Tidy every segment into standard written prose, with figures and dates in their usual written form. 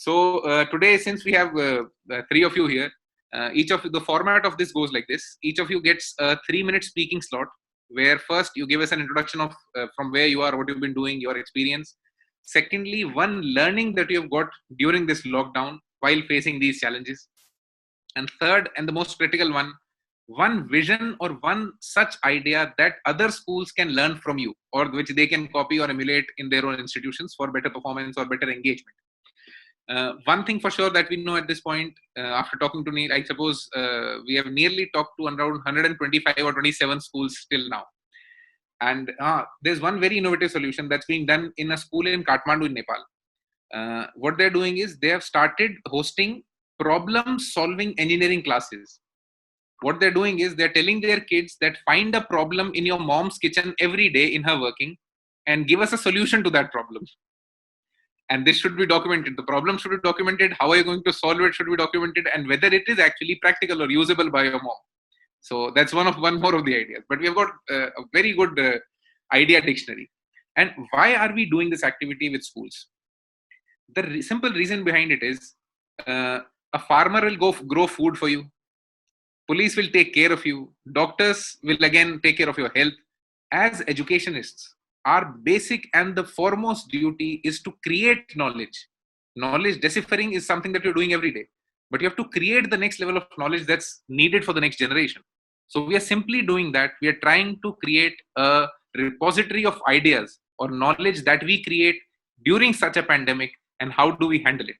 So today, since we have three of you here, each of the format of this goes like this. Each of you gets a 3-minute speaking slot, where first you give us an introduction of from where you are, what you've been doing, your experience. Secondly, one learning that you have got during this lockdown while facing these challenges. And third, and the most critical one vision or one such idea that other schools can learn from you, or which they can copy or emulate in their own institutions for better performance or better engagement. One thing for sure that we know at this point, after talking to Neil, I suppose we have nearly talked to around 125 or 27 schools till now. And there's one very innovative solution that's being done in a school in Kathmandu in Nepal. What they're doing is they have started hosting problem solving engineering classes. What they're doing is they're telling their kids that find a problem in your mom's kitchen every day in her working and give us a solution to that problem. And this should be documented. The problem should be documented. How are you going to solve it should be documented, and whether it is actually practical or usable by your mom. So that's one more of the ideas. But we have got a very good idea dictionary. And why are we doing this activity with schools? The simple reason behind it is a farmer will go grow food for you. Police will take care of you. Doctors will again take care of your health. As educationists, our basic and the foremost duty is to create knowledge. Knowledge deciphering is something that you're doing every day, but you have to create the next level of knowledge that's needed for the next generation. So we are simply doing that. We are trying to create a repository of ideas or knowledge that we create during such a pandemic, and how do we handle it.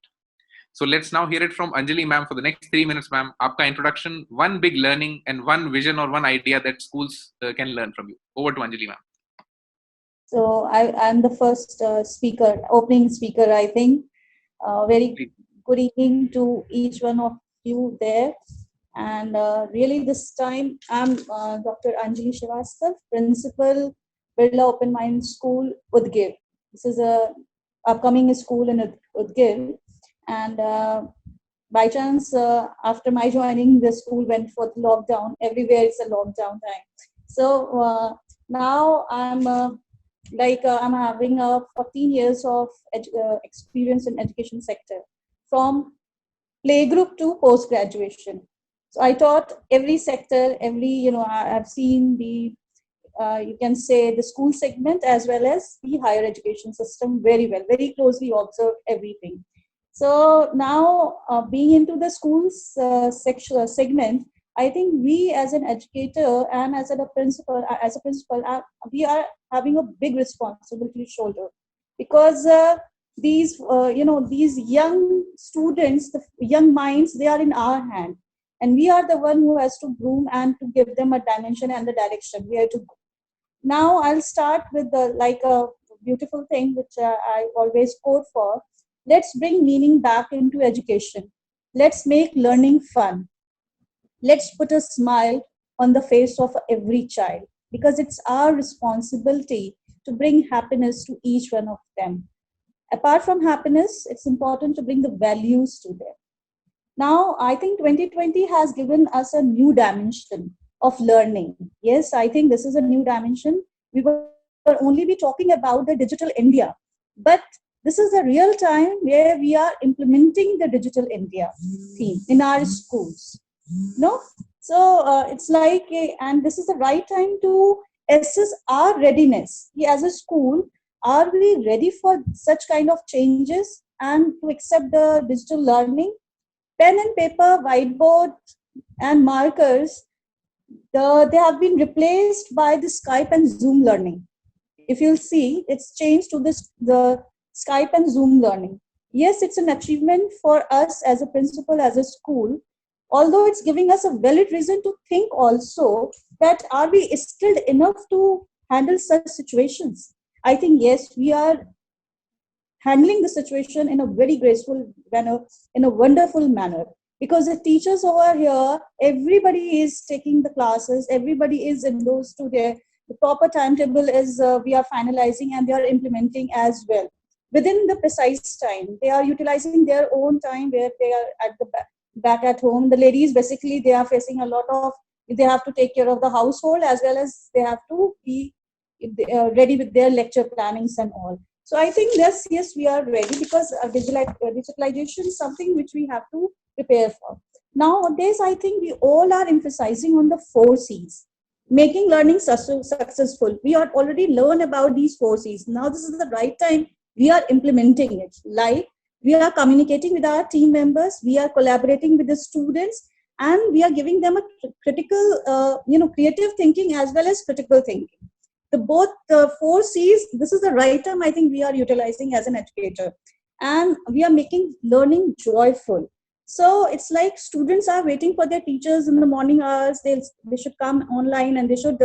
So let's now hear it from Anjali ma'am for the next 3 minutes, ma'am. Aapka introduction, one big learning and one vision or one idea that schools can learn from you. Over to Anjali ma'am. So I'm the first opening speaker, I think. Very good evening to each one of you there. And really this time, I'm Dr. Anjali Srivastava, Principal, Birla Open Mind School, Udgir. This is a upcoming school in Udgir. And by chance, after my joining, the school went for the lockdown. Everywhere it's a lockdown time. So now I'm I'm having 14 years of experience in education sector, from playgroup to post graduation. So I taught every sector, I've seen the you can say the school segment as well as the higher education system very well, very closely observed everything. So now being into the schools segment, I think we as an educator and as a principal, we are having a big responsibility to shoulder, because these young students, the young minds, they are in our hand, and we are the one who has to groom and to give them a dimension and the direction where to go. Now I'll start with a beautiful thing which I always quote for. Let's bring meaning back into education. Let's make learning fun. Let's put a smile on the face of every child, because it's our responsibility to bring happiness to each one of them. Apart from happiness, it's important to bring the values to them. Now, I think 2020 has given us a new dimension of learning. Yes, I think this is a new dimension. We will only be talking about the digital India, but this is a real time where we are implementing the digital India theme in our schools. No, so it's like, and this is the right time to assess our readiness. As a school, are we ready for such kind of changes and to accept the digital learning? Pen and paper, whiteboard, and markers, they have been replaced by the Skype and Zoom learning. If you'll see, it's changed to the Skype and Zoom learning. Yes, it's an achievement for us as a principal, as a school, although it's giving us a valid reason to think also that are we skilled enough to handle such situations? I think yes, we are handling the situation in a very graceful manner, in a wonderful manner, because the teachers over here, everybody is taking the classes, everybody is enrolled to the proper timetable is we are finalizing, and they are implementing as well within the precise time. They are utilizing their own time where they are at the back at home. The ladies, basically, they are facing a lot of, they have to take care of the household as well as they have to be ready with their lecture plannings and all. So I think yes, we are ready, because digitalization is something which we have to prepare for. Nowadays, I think we all are emphasizing on the 4 C's, making learning successful. We are already learn about these 4 C's. Now this is the right time we are implementing it. Like, we are communicating with our team members, we are collaborating with the students, and we are giving them a critical, creative thinking as well as critical thinking. The both the 4 C's, this is the right term I think we are utilizing as an educator, and we are making learning joyful. So it's like students are waiting for their teachers in the morning hours. They should come online, and they should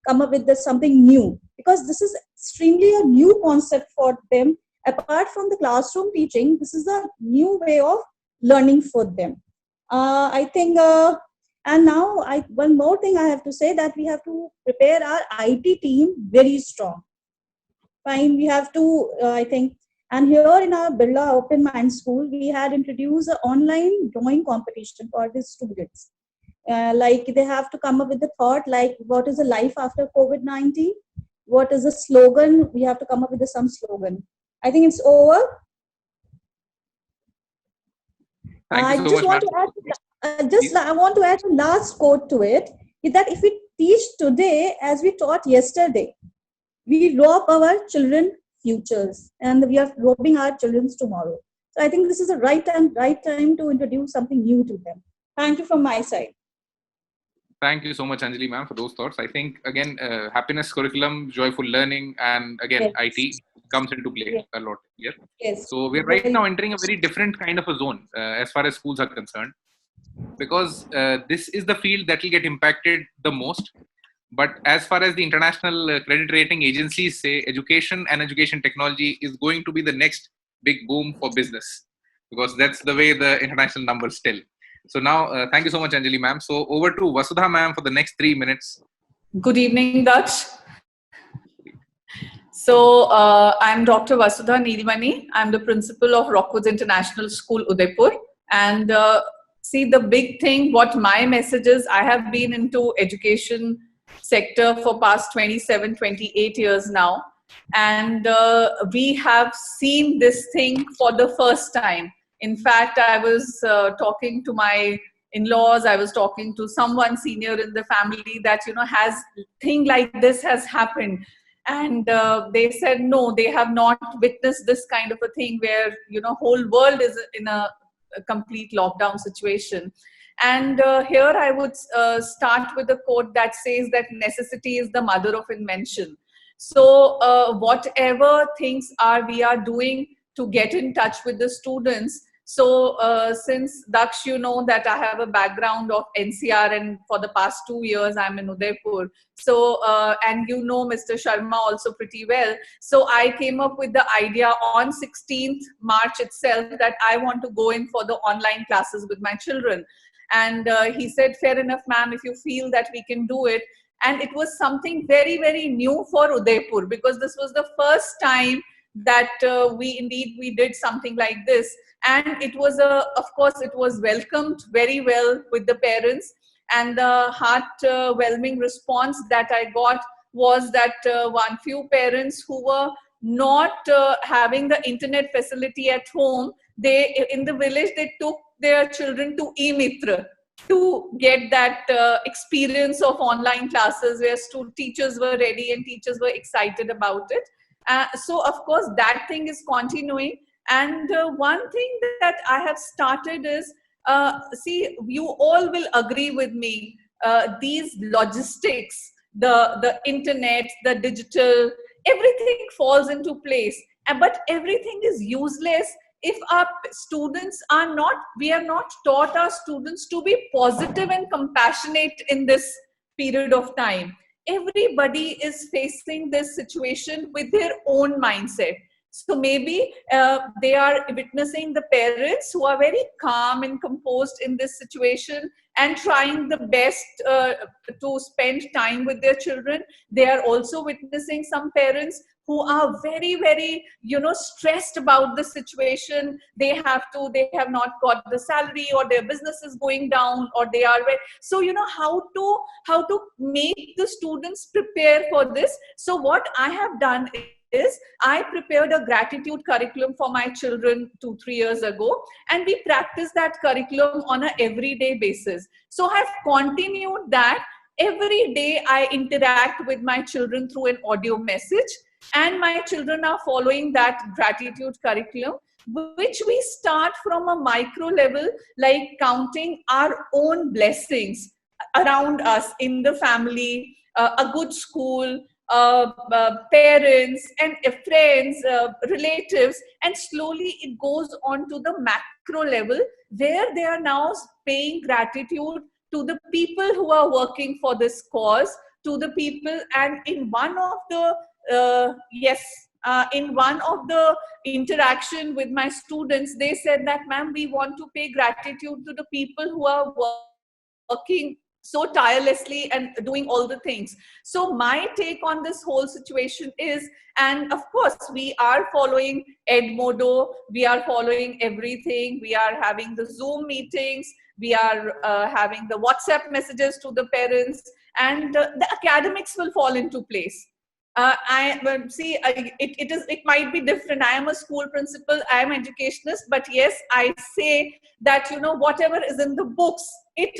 come up with something new, because this is extremely a new concept for them. Apart from the classroom teaching, this is a new way of learning for them. I think and now, one more thing I have to say, that we have to prepare our IT team very strong. Fine, we have to, I think, and here in our Birla Open Mind School, we had introduced an online drawing competition for the students. Like, they have to come up with the thought, like, what is the life after COVID-19? What is the slogan? We have to come up with some slogan. I think it's over. Thank I you so just much, want ma'am. to add, I want to add a last quote to it, is that if we teach today as we taught yesterday, we rob our children futures, and we are robbing our children's tomorrow. So I think this is the right time to introduce something new to them. Thank you from my side. Thank you so much, Anjali ma'am, for those thoughts. I think, again, happiness curriculum, joyful learning, and again, Yes. IT comes into play Yes. a lot here. Yes. So we're right now entering a very different kind of a zone as far as schools are concerned, because this is the field that will get impacted the most. But as far as the international credit rating agencies say, education and education technology is going to be the next big boom for business, because that's the way the international numbers tell. So now, thank you so much, Anjali ma'am. So over to Vasudha ma'am for the next 3 minutes. Good evening, Daksh. So I'm Dr. Vasudha Neerimani. I'm the principal of Rockwoods International School, Udaipur. And see, the big thing, what my message is, I have been into education sector for past 27, 28 years now. And we have seen this thing for the first time. In fact, I was talking to my in-laws, I was talking to someone senior in the family that, has thing like this has happened. And they said, no, they have not witnessed this kind of a thing where, whole world is in a complete lockdown situation. And here I would start with a quote that says that necessity is the mother of invention. So whatever things we are doing to get in touch with the students. So since Daksh, you know that I have a background of NCR, and for the past 2 years I'm in Udaipur. So and Mr. Sharma also pretty well. So I came up with the idea on 16th March itself that I want to go in for the online classes with my children. And he said, fair enough, ma'am, if you feel that we can do it. And it was something very, very new for Udaipur, because this was the first time that we did something like this. And it was of course, it was welcomed very well with the parents. And the heartwarming response that I got was that one few parents who were not having the internet facility at home, they in the village, they took their children to eMitra to get that experience of online classes where teachers were ready and teachers were excited about it. So of course that thing is continuing. And one thing that I have started is, see, you all will agree with me, these logistics, the internet, the digital, everything falls into place. But everything is useless if our students are not, we are not taught our students to be positive and compassionate in this period of time. Everybody is facing this situation with their own mindset. So maybe they are witnessing the parents who are very calm and composed in this situation and trying the best to spend time with their children. They are also witnessing some parents who are very, very, stressed about the situation. They have not got the salary, or their business is going down, or they are, so, how to make the students prepare for this. So what I have done is I prepared a gratitude curriculum for my children 2-3 years ago, and we practice that curriculum on an everyday basis. So I've continued that. Every day I interact with my children through an audio message, and my children are following that gratitude curriculum, which we start from a micro level, like counting our own blessings around us in the family, a good school, parents and friends, relatives, and slowly it goes on to the macro level, where they are now paying gratitude to the people who are working for this cause, to the people. And in one of the in one of the interaction with my students, they said that, ma'am, we want to pay gratitude to the people who are working so tirelessly and doing all the things. So my take on this whole situation is, and of course we are following Edmodo, we are following everything, we are having the Zoom meetings, we are having the WhatsApp messages to the parents, and the academics will fall into place. It might be different. I am a school principal, I am educationist, but yes, I say that, you know, whatever is in the books, it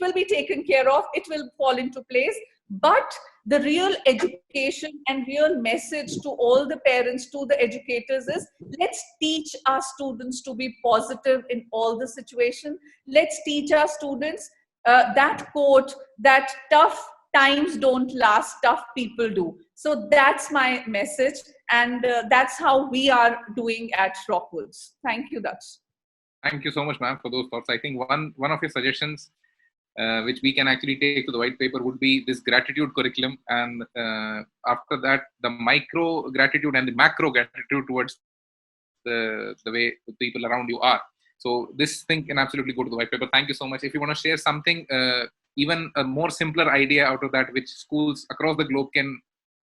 will be taken care of, it will fall into place. But the real education and real message to all the parents, to the educators, is let's teach our students to be positive in all the situation. Let's teach our students that quote, that tough times don't last, tough people do. So that's my message, and that's how we are doing at Rockwoods. Thank you, Daksh. Thank you so much, ma'am, for those thoughts. I think one of your suggestions, which we can actually take to the white paper, would be this gratitude curriculum, and after that, the micro gratitude and the macro gratitude towards the way the people around you are. So this thing can absolutely go to the white paper. Thank you so much. If you want to share something, even a more simpler idea out of that, which schools across the globe can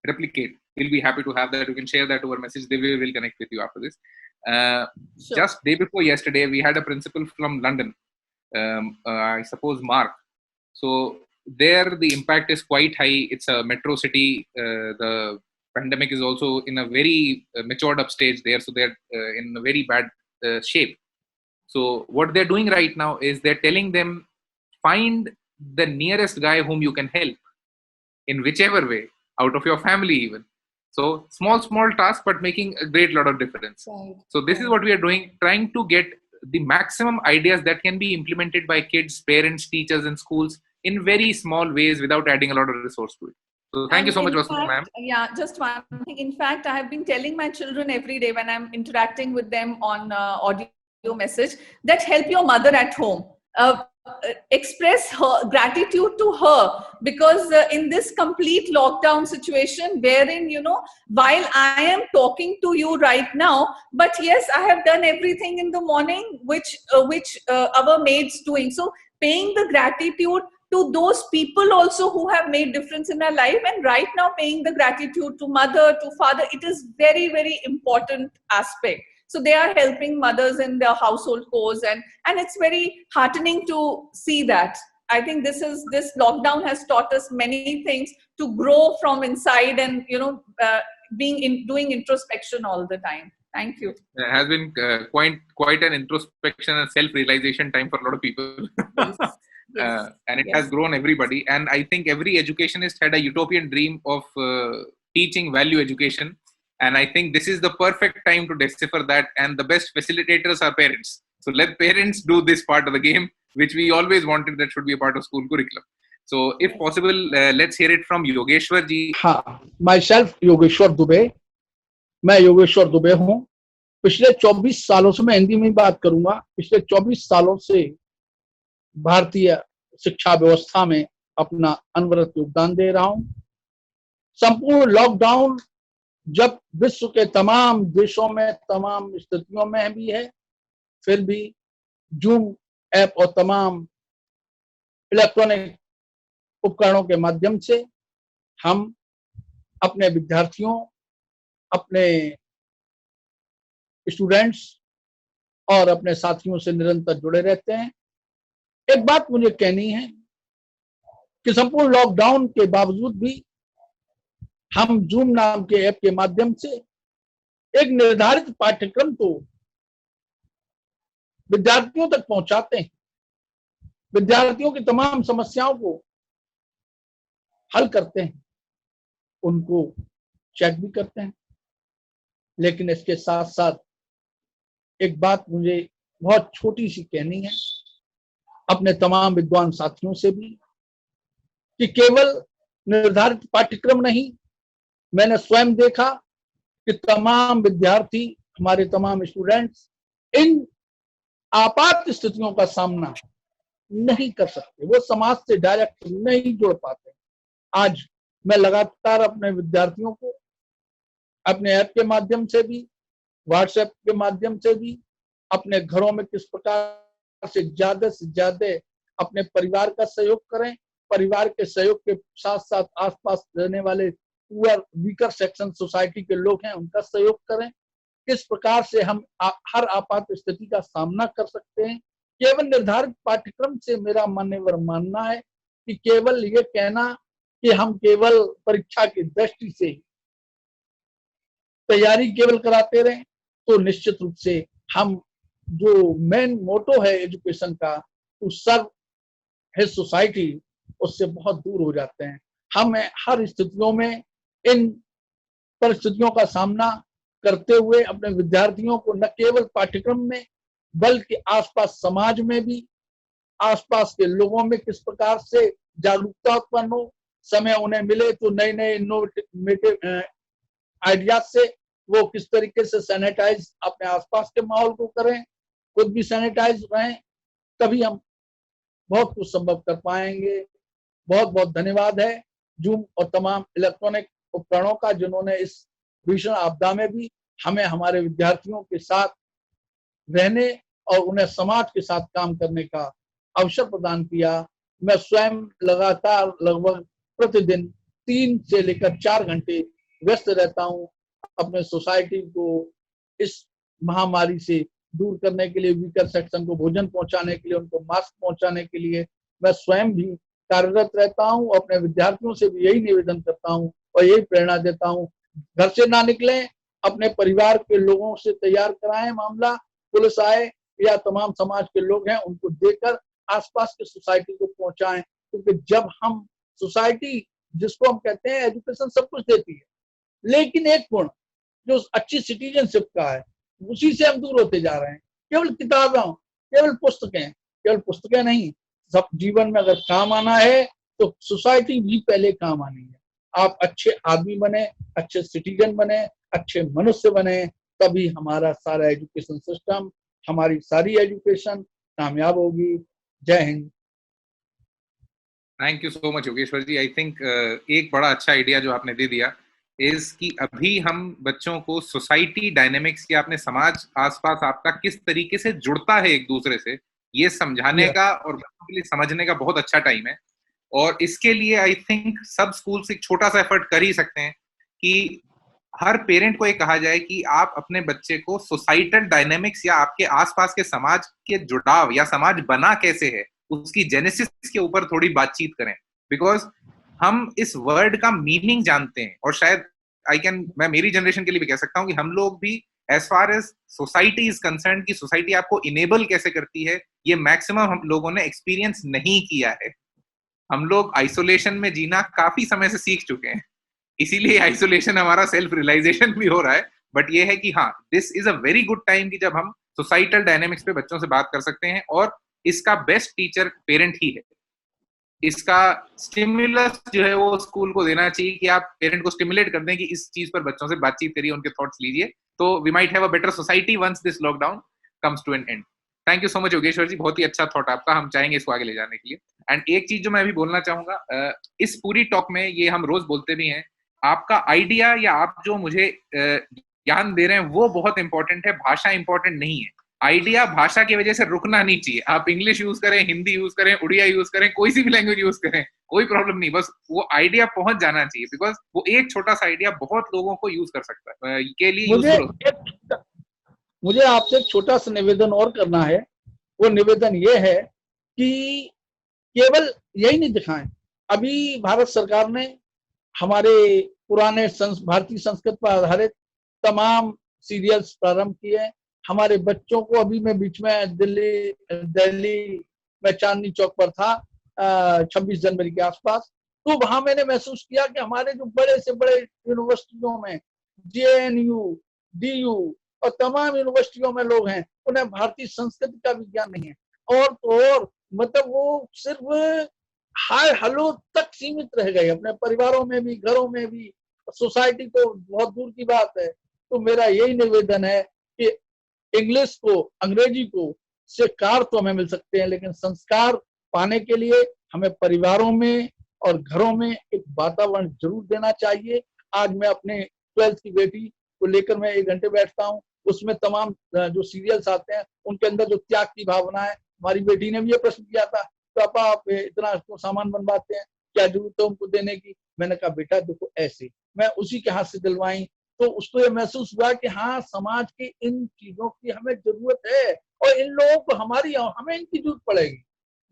replicate, we'll be happy to have that. You can share that over message. They will connect with you after this. Sure. Just day before yesterday, we had a principal from London, I suppose Mark. So there the impact is quite high. It's a metro city. The pandemic is also in a very matured up stage there. So they're in a very bad shape. So what they're doing right now is they're telling them, find the nearest guy whom you can help in whichever way, out of your family even. So small task, but making a great lot of difference. Right. So this is what we are doing, trying to get the maximum ideas that can be implemented by kids, parents, teachers in schools in very small ways without adding a lot of resource to it. So thank you so much, Vasudha ma'am. Yeah, just one thing. In fact, I have been telling my children every day when I'm interacting with them on audio message, that help your mother at home. Express her gratitude to her, because in this complete lockdown situation, wherein, you know, while I am talking to you right now, but yes, I have done everything in the morning which our maids doing. So paying the gratitude to those people also who have made difference in our life, and right now paying the gratitude to mother, to father, it is very, very important aspect. So they are helping mothers in their household chores, and it's very heartening to see that. I think this lockdown has taught us many things to grow from inside, and, you know, doing introspection all the time. Thank you. It has been quite an introspection and self-realization time for a lot of people. Yes. And it has grown everybody. And I think every educationist had a utopian dream of teaching value education. And I think this is the perfect time to decipher that. And the best facilitators are parents. So let parents do this part of the game, which we always wanted that should be a part of school curriculum. So if possible, let's hear it from Yogeshwar ji. हाँ, myself Yogeshwar Dubey, मैं योगेश्वर दुबे हूँ। पिछले 24 सालों से, मैं हिंदी में ही बात करूंगा, पिछले 24 सालों से भारतीय शिक्षा व्यवस्था में अपना अनवरत योगदान दे रहा हूँ। संपूर्ण लॉकडाउन जब विश्व के तमाम देशों में, तमाम स्थितियों में भी है, फिर भी जूम ऐप और तमाम इलेक्ट्रॉनिक उपकरणों के माध्यम से हम अपने विद्यार्थियों, अपने स्टूडेंट्स और अपने साथियों से निरंतर जुड़े रहते हैं। एक बात मुझे कहनी है कि संपूर्ण लॉकडाउन के बावजूद भी हम जूम नाम के ऐप के माध्यम से एक निर्धारित पाठ्यक्रम को विद्यार्थियों तक पहुंचाते हैं, विद्यार्थियों की तमाम समस्याओं को हल करते हैं, उनको चेक भी करते हैं। लेकिन इसके साथ साथ एक बात मुझे बहुत छोटी सी कहनी है अपने तमाम विद्वान साथियों से भी, कि केवल निर्धारित पाठ्यक्रम नहीं, मैंने स्वयं देखा कि तमाम विद्यार्थी, हमारे तमाम स्टूडेंट्स इन आपात स्थितियों का सामना नहीं कर सकते, वो समाज से डायरेक्ट नहीं जुड़ पाते। आज मैं लगातार अपने विद्यार्थियों को अपने ऐप के माध्यम से भी, व्हाट्सएप के माध्यम से भी, अपने घरों में किस प्रकार से ज्यादा अपने परिवार का सहयोग करें, परिवार के सहयोग के साथ साथ आसपास रहने वाले पुअर वीकर सेक्शन सोसाइटी के लोग हैं उनका सहयोग करें, किस प्रकार से हम हर आपात स्थिति का सामना कर सकते हैं। केवल निर्धारित पाठ्यक्रम से मेरा मान्यवर मानना है कि केवल ये कहना कि हम केवल परीक्षा की दृष्टि से तैयारी केवल कराते रहें, तो निश्चित रूप से हम जो मेन मोटो है एजुकेशन का, टू सर्व हिज सोसाइटी, उससे बहुत दूर हो जाते हैं। हमें हर स्थितियों में इन परिस्थितियों का सामना करते हुए अपने विद्यार्थियों को न केवल पाठ्यक्रम में बल्कि आसपास समाज में भी, आसपास के लोगों में किस प्रकार से जागरूकता उत्पन्न हो, समय उन्हें मिले तो नए नए इनोवेटिव आइडियाज से वो किस तरीके से सैनिटाइज अपने आसपास के माहौल को करें, खुद भी सैनिटाइज रहें, तभी हम बहुत कुछ संभव कर पाएंगे। बहुत बहुत धन्यवाद है जूम और तमाम इलेक्ट्रॉनिक उपकरणों का, जिन्होंने इस भीषण आपदा में भी हमें हमारे विद्यार्थियों के साथ रहने और उन्हें समाज के साथ काम करने का अवसर प्रदान किया। मैं स्वयं लगातार लगभग प्रतिदिन 3 से लेकर 4 घंटे व्यस्त रहता हूँ अपने सोसाइटी को इस महामारी से दूर करने के लिए, वीकर सेक्शन को भोजन पहुंचाने के लिए, उनको मास्क पहुंचाने के लिए मैं स्वयं भी कार्यरत रहता हूँ। अपने विद्यार्थियों से भी यही निवेदन करता हूँ और यही प्रेरणा देता हूँ, घर से ना निकलें, अपने परिवार के लोगों से तैयार कराएं मामला, पुलिस आए या तमाम समाज के लोग हैं उनको देकर आसपास के सोसाइटी को पहुंचाएं। क्योंकि जब हम सोसाइटी, जिसको हम कहते हैं एजुकेशन सब कुछ देती है, लेकिन एक गुण जो अच्छी सिटीजनशिप का है, उसी से हम दूर होते जा रहे हैं। केवल किताबें, केवल पुस्तकें नहीं, सब जीवन में अगर काम आना है तो सोसाइटी भी पहले काम आनी है। आप अच्छे आदमी बने, अच्छे सिटीजन बने, अच्छे मनुष्य बने, तभी हमारा सारा एजुकेशन सिस्टम, हमारी सारी एजुकेशन कामयाब होगी। जय हिंद। Thank you so much Yogeshwar ji. I think एक बड़ा अच्छा आइडिया जो आपने दे दिया इज कि अभी हम बच्चों को सोसाइटी डायनेमिक्स या अपने समाज आसपास आपका किस तरीके से जुड़ता है एक दूसरे से, ये समझाने का और बच्चों के लिए समझने का बहुत अच्छा टाइम है। और इसके लिए आई थिंक सब स्कूल्स एक छोटा सा एफर्ट कर ही सकते हैं कि हर पेरेंट को ये कहा जाए कि आप अपने बच्चे को सोसाइटल डायनेमिक्स या आपके आसपास के समाज के जुड़ाव या समाज बना कैसे है उसकी जेनेसिस के ऊपर थोड़ी बातचीत करें। बिकॉज हम इस वर्ड का मीनिंग जानते हैं और शायद मैं मेरी जनरेशन के लिए भी कह सकता हूं कि हम लोग भी as far as society is concern कि सोसाइटी आपको इनेबल कैसे करती है, ये मैक्सिमम हम लोगों ने एक्सपीरियंस नहीं किया है। हम लोग आइसोलेशन में जीना काफी समय से सीख चुके हैं, इसीलिए आइसोलेशन हमारा सेल्फ रियलाइजेशन भी हो रहा है। बट ये है कि हाँ, this is a very good time कि जब हम सोसाइटल डायनेमिक्स पे बच्चों से बात कर सकते हैं, और इसका बेस्ट टीचर पेरेंट ही है। इसका स्टिमुलस जो है वो स्कूल को देना चाहिए कि आप पेरेंट को स्टिमुलेट कर दें कि इस चीज पर बच्चों से बातचीत करिए, उनके थॉट्स लीजिए, तो we might have a better society once this lockdown comes to an end. Thank you so much Yogeshwar ji, बहुत ही अच्छा थॉट आपका, हम चाहेंगे इसको आगे ले जाने के लिए। एंड एक चीज जो मैं अभी बोलना चाहूंगा, इस पूरी टॉक में, ये हम रोज बोलते भी हैं, आपका आइडिया या आप जो मुझे ज्ञान दे रहे हैं वो बहुत इंपॉर्टेंट है, भाषा इंपॉर्टेंट नहीं है। आइडिया भाषा की वजह से रुकना नहीं चाहिए। आप इंग्लिश यूज करें, हिंदी यूज करें, उड़िया यूज करें, कोई सी भी लैंग्वेज यूज करें, कोई प्रॉब्लम नहीं, बस वो आइडिया पहुंच जाना चाहिए। बिकॉज वो एक छोटा सा आइडिया बहुत लोगों को यूज कर सकता है, के लिए मुझे आपसे एक छोटा सा निवेदन और करना है। वो निवेदन ये है कि केवल यही नहीं दिखाएं, अभी भारत सरकार ने हमारे पुराने भारतीय संस्कृत पर आधारित तमाम सीरियल्स प्रारंभ किए। हमारे बच्चों को अभी मैं बीच में दिल्ली में चांदनी चौक पर था 26 जनवरी के आसपास, तो वहां मैंने महसूस किया कि हमारे जो बड़े से बड़े यूनिवर्सिटियों में JNU, DU और तमाम यूनिवर्सिटियों में लोग हैं, उन्हें भारतीय संस्कृति का भी ज्ञान नहीं है। और तो और मतलब वो सिर्फ हाय हलो तक सीमित रह गए, अपने परिवारों में भी, घरों में भी, सोसाइटी तो बहुत दूर की बात है। तो मेरा यही निवेदन है कि इंग्लिश को, अंग्रेजी को से कार तो हमें मिल सकते हैं, लेकिन संस्कार पाने के लिए हमें परिवारों में और घरों में एक वातावरण जरूर देना चाहिए। आज मैं अपने 12th की बेटी को लेकर मैं 1 घंटे बैठता हूँ, उसमें तमाम जो सीरियल्स आते हैं उनके अंदर जो त्याग की भावना है, हमारी बेटी ने भी ये प्रश्न किया था, पापा आप इतना तो सामान बनवाते हैं, क्या जरूरत है उनको देने की? मैंने कहा बेटा देखो ऐसे, मैं उसी के हाथ से दिलवाई। तो उसको ये महसूस हुआ कि हाँ, समाज की इन चीजों की हमें जरूरत है और इन लोगों को हमें इनकी जरूरत पड़ेगी।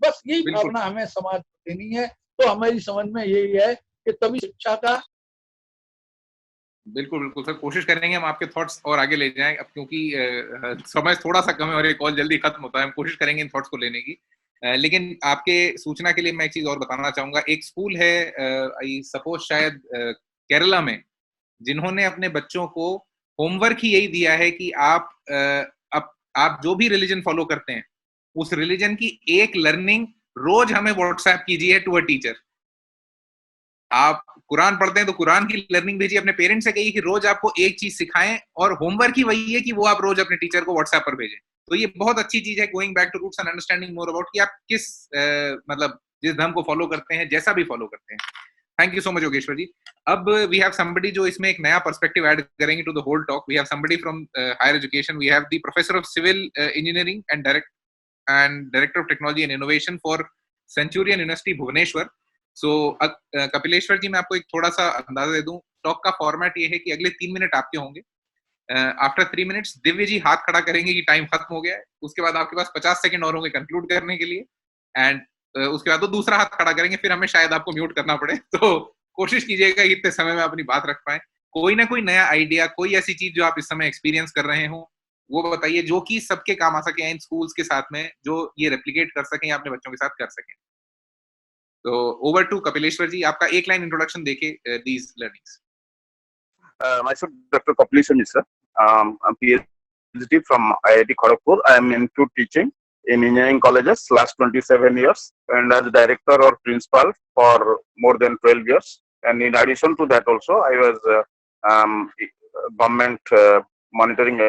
बस यही भावना हमें समाज को देनी है। तो हमारी समझ में यही है कि तभी शिक्षा का बिल्कुल सर, कोशिश करेंगे हम आपके थॉट्स और आगे ले जाएं, अब क्योंकि समय थोड़ा सा कम है और ये कॉल जल्दी खत्म होता है, हम कोशिश करेंगे इन थॉट्स को लेने की। लेकिन आपके सूचना के लिए मैं एक चीज और बताना चाहूंगा। एक स्कूल है आई सपोज शायद केरला में, जिन्होंने अपने बच्चों को होमवर्क ही यही दिया है कि आप जो भी रिलीजन फॉलो करते हैं उस रिलीजन की एक लर्निंग रोज हमें व्हाट्सएप कीजिए टू अ टीचर। आप कुरान पढ़ते हैं तो कुरान की लर्निंग भेजिए, अपने पेरेंट्स से कहिए कि रोज आपको एक चीज सिखाएं, और होमवर्क ही वही है कि वो आप रोज अपने टीचर को व्हाट्सएप पर भेजें। तो ये बहुत अच्छी चीज है, going back to roots and understanding more about कि आप किस मतलब जिस धर्म को फॉलो करते हैं, जैसा भी फॉलो करते हैं। Thank you so much Yogeshwar ji. अब वी हैव समबडी जो इसमें एक नया पर्सपेक्टिव ऐड करेंगे to the whole talk. We have somebody from higher education. We have the professor of civil engineering and director of technology and innovation for Centurion University Bhubaneswar. So Kapileshwar ji, मैं आपको एक थोड़ा सा अंदाजा दे दूं। टॉक का फॉर्मेट ये है कि अगले 3 मिनट आपके होंगे। आफ्टर 3 मिनट्स दिव्य जी हाथ खड़ा करेंगे कि टाइम खत्म हो गया है। उसके बाद आपके पास 50 सेकंड और होंगे कंक्लूड करने के लिए, एंड उसके बाद वो दूसरा हाथ खड़ा करेंगे, फिर हमें शायद आपको म्यूट करना पड़े। तो कोशिश कीजिएगा कि इतने समय में अपनी बात रख पाए। कोई ना कोई नया आइडिया, कोई ऐसी चीज जो आप इस समय एक्सपीरियंस कर रहे हो, वो बताइए, जो कि सबके काम आ सके इन स्कूल्स के साथ में, जो ये रेप्लिकेट कर सकें या अपने बच्चों के साथ कर सकें। तो ओवर टू कपिलेश्वर जी, आपका एक लाइन इंट्रोडक्शन देके these learnings. Myself, Dr. Kapileshwar Mishra. I'm PhD from IIT Kharagpur. I am into teaching in engineering colleges last 27 years, and as director or principal for more than 12 years. And in addition to that, also I was government monitoring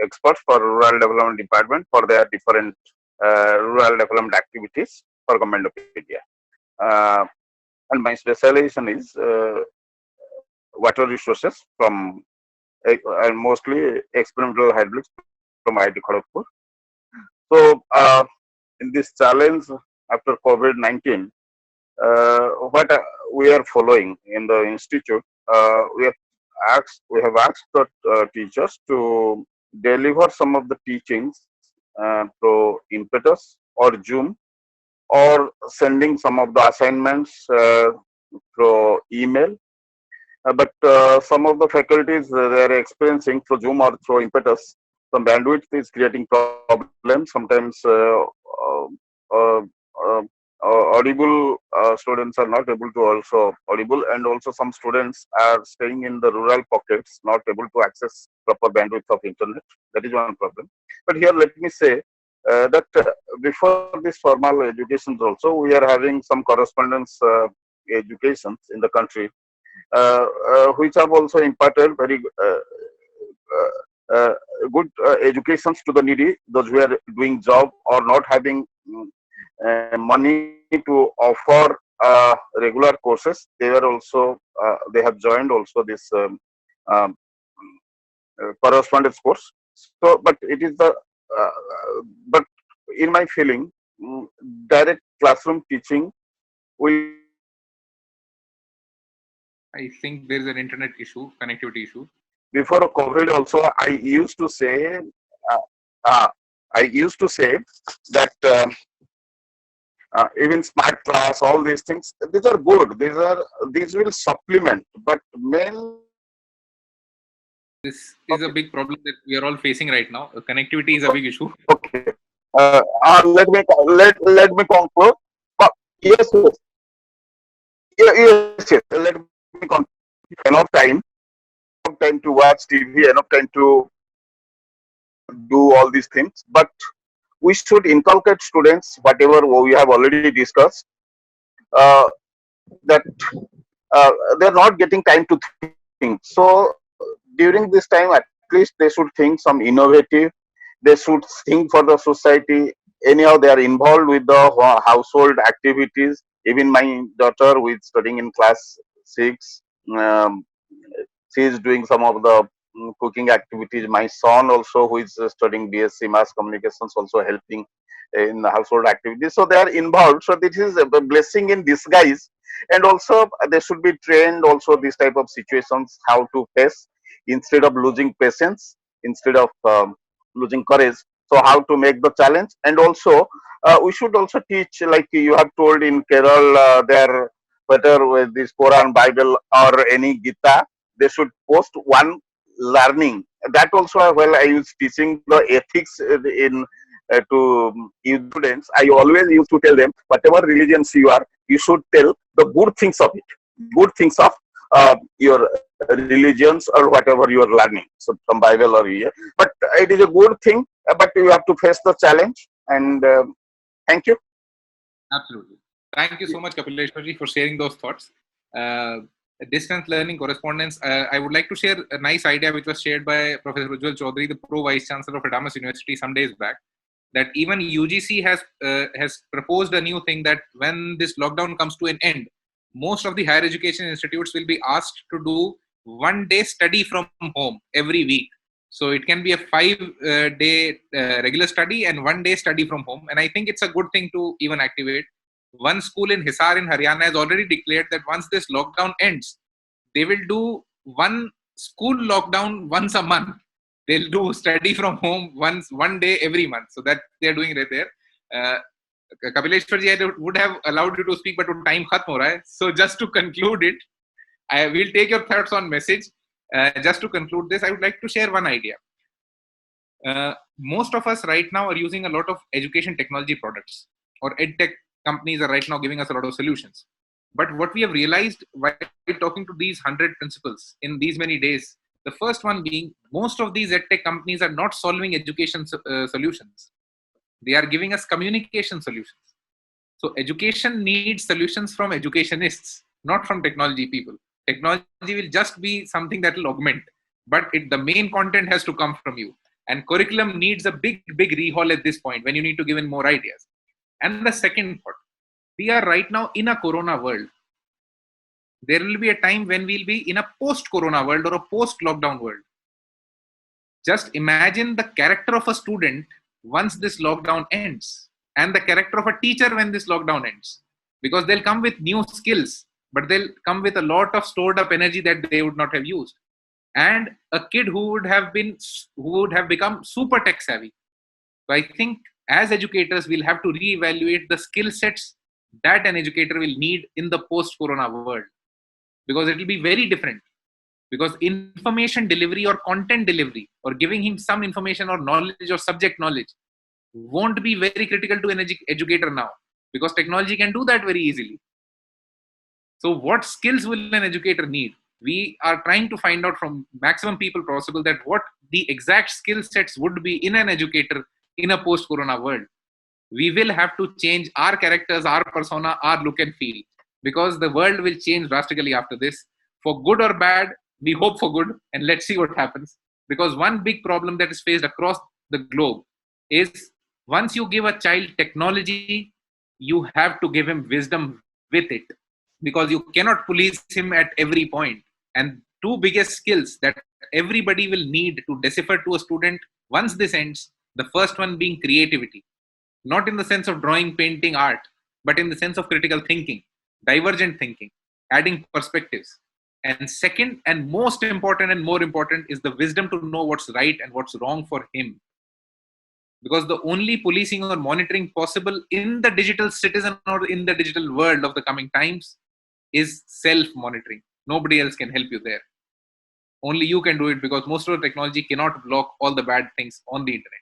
expert for rural development department for their different rural development activities for government of India. And my specialization is water resources from mostly experimental hydraulics from IIT Kharagpur. So in this challenge after COVID-19, what we are following in the institute, we have asked the teachers to deliver some of the teachings through Impetus or Zoom, or sending some of the assignments through email. But some of the faculties, they are experiencing through Zoom or through Impetus, some bandwidth is creating problems. Sometimes audible students are not able to also audible, and also some students are staying in the rural pockets, not able to access proper bandwidth of internet. That is one problem. But here let me say that before this formal educations also, we are having some correspondence educations in the country, which have also imparted very good educations to the needy, those who are doing job or not having money to offer regular courses. They were also they have joined also this correspondence course. So, but it is the but in my feeling, direct classroom teaching will. I think there is an internet issue, connectivity issue. Before COVID also, I used to say that even smart class, all these things, these are good. These will supplement, but main. This is a big problem that we are all facing right now. Connectivity is a big issue. Okay. Let me conclude. Yes, yes, yes, yes. Let me conclude. Enough time to watch TV, enough time to do all these things. But we should inculcate students whatever we have already discussed. Uh, that they're not getting time to think. So during this time, at least they should think some innovative. They should think for the society. Anyhow, they are involved with the household activities. Even my daughter, who is studying in class 6, um, she is doing some of the cooking activities. My son also, who is studying BSc Mass Communications, also helping in the household activities. So they are involved. So this is a blessing in disguise. And also they should be trained also this type of situations, how to face instead of losing patience, instead of losing courage. So how to make the challenge. And also we should also teach, like you have told in Kerala, there whether with this Quran, Bible, or any Gita, they should post one learning. That also, well, I was teaching the ethics in to youth students. I always used to tell them, whatever religions you are, you should tell the good things of it, good things of your religions or whatever you are learning. So from Bible or here, but it is a good thing. But you have to face the challenge. And thank you. Absolutely. Thank you so much, Kapileshwarji, for sharing those thoughts. Distance learning correspondence. I would like to share a nice idea which was shared by Professor Ujjwal Chaudhary, the Pro Vice Chancellor of Adamas University, some days back. That even UGC has proposed a new thing that when this lockdown comes to an end, most of the higher education institutes will be asked to do 1 day study from home every week. So it can be a 5-day regular study and 1 day study from home. And I think it's a good thing to even activate. One school in Hisar in Haryana has already declared that once this lockdown ends, they will do one school lockdown once a month. They'll do study from home 1 day every month. So that they're doing right there. Kapileshwarji, I would have allowed you to speak, but time khatm ho raha hai. So just to conclude it, I will take your thoughts on message. Just to conclude this, I would like to share one idea. Most of us right now are using a lot of education technology products, or edtech companies are right now giving us a lot of solutions. But what we have realized while talking to these 100 principals in these many days, the first one being, most of these edtech companies are not solving education solutions. They are giving us communication solutions. So education needs solutions from educationists, not from technology people. Technology will just be something that will augment, but the main content has to come from you. And curriculum needs a big rehaul at this point when you need to give in more ideas. And the second part, we are right now in a corona world. There will be a time when we'll be in a post-corona world or a post-lockdown world. Just imagine the character of a student once this lockdown ends, and the character of a teacher when this lockdown ends. Because they'll come with new skills, but they'll come with a lot of stored up energy that they would not have used. And a kid who would have become super tech savvy. So I think as educators, we'll have to reevaluate the skill sets that an educator will need in the post-corona world, because it will be very different. Because information delivery or content delivery, or giving him some information or knowledge or subject knowledge, won't be very critical to an educator now, because technology can do that very easily. So what skills will an educator need? We are trying to find out from maximum people possible that what the exact skill sets would be in an educator in a post-corona world. We will have to change our characters, our persona, our look and feel, because the world will change drastically after this. For good or bad, we hope for good, and let's see what happens. Because one big problem that is faced across the globe is, once you give a child technology, you have to give him wisdom with it, because you cannot police him at every point. And two biggest skills that everybody will need to decipher to a student once this ends, the first one being creativity. Not in the sense of drawing, painting, art, but in the sense of critical thinking, divergent thinking, adding perspectives. And second, and most important and more important, is the wisdom to know what's right and what's wrong for him. because the only policing or monitoring possible in the digital citizen or in the digital world of the coming times is self-monitoring. Nobody else can help you there. Only you can do it, because most of the technology cannot block all the bad things on the internet.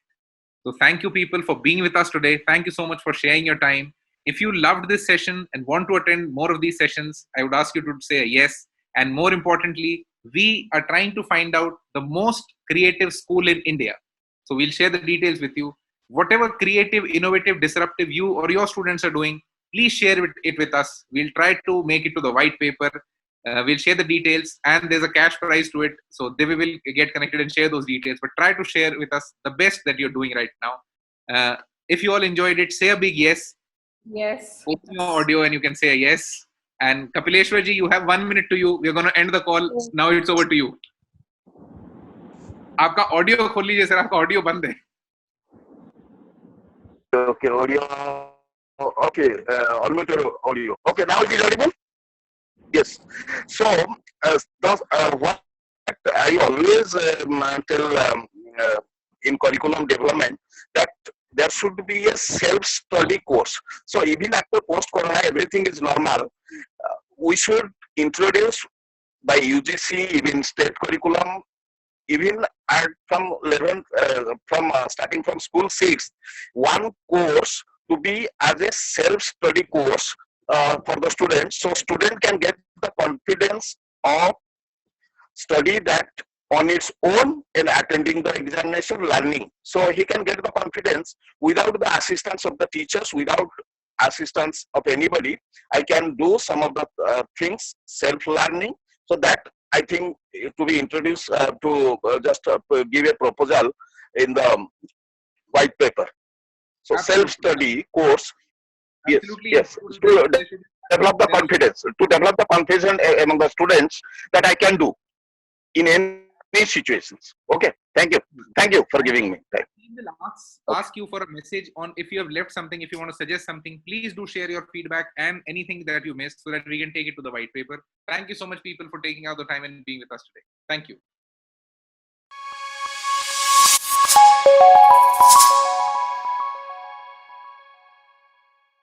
So thank you people for being with us today. Thank you so much for sharing your time. If you loved this session and want to attend more of these sessions, I would ask you to say a yes. And more importantly, we are trying to find out the most creative school in India. So we'll share the details with you. Whatever creative, innovative, disruptive you or your students are doing, please share it with us. We'll try to make it to the white paper. We'll share the details, and there's a cash prize to it. So they will get connected and share those details. But try to share with us the best that you're doing right now. If you all enjoyed it, say a big yes. Yes. Open your audio and you can say a yes. And Kapileshwarji, you have 1 minute to you. We're going to end the call. Now it's over to you. आपका audio खोल लीजिए sir, आपका audio बंद है. Okay, audio. Okay, unmute your audio. Okay, now it is audible. Yes. So, what I always tell in curriculum development, that there should be a self-study course. So even after post-corona, everything is normal. We should introduce by UGC, even state curriculum, even from 11th, starting from school 6th, one course to be as a self-study course for the students, so student can get the confidence of study that on its own in attending the examination, learning. So he can get the confidence without the assistance of the teachers, without assistance of anybody. I can do some of the things self-learning. So that I think to be introduced to just give a proposal in the white paper. So self-study course. Absolutely. Yes. To develop the confidence, among the students that I can do in any situations. Okay. Thank you. Thank you for giving me time. We will ask you for a message on if you have left something, if you want to suggest something, please do share your feedback and anything that you missed so that we can take it to the white paper. Thank you so much, people, for taking out the time and being with us today. Thank you.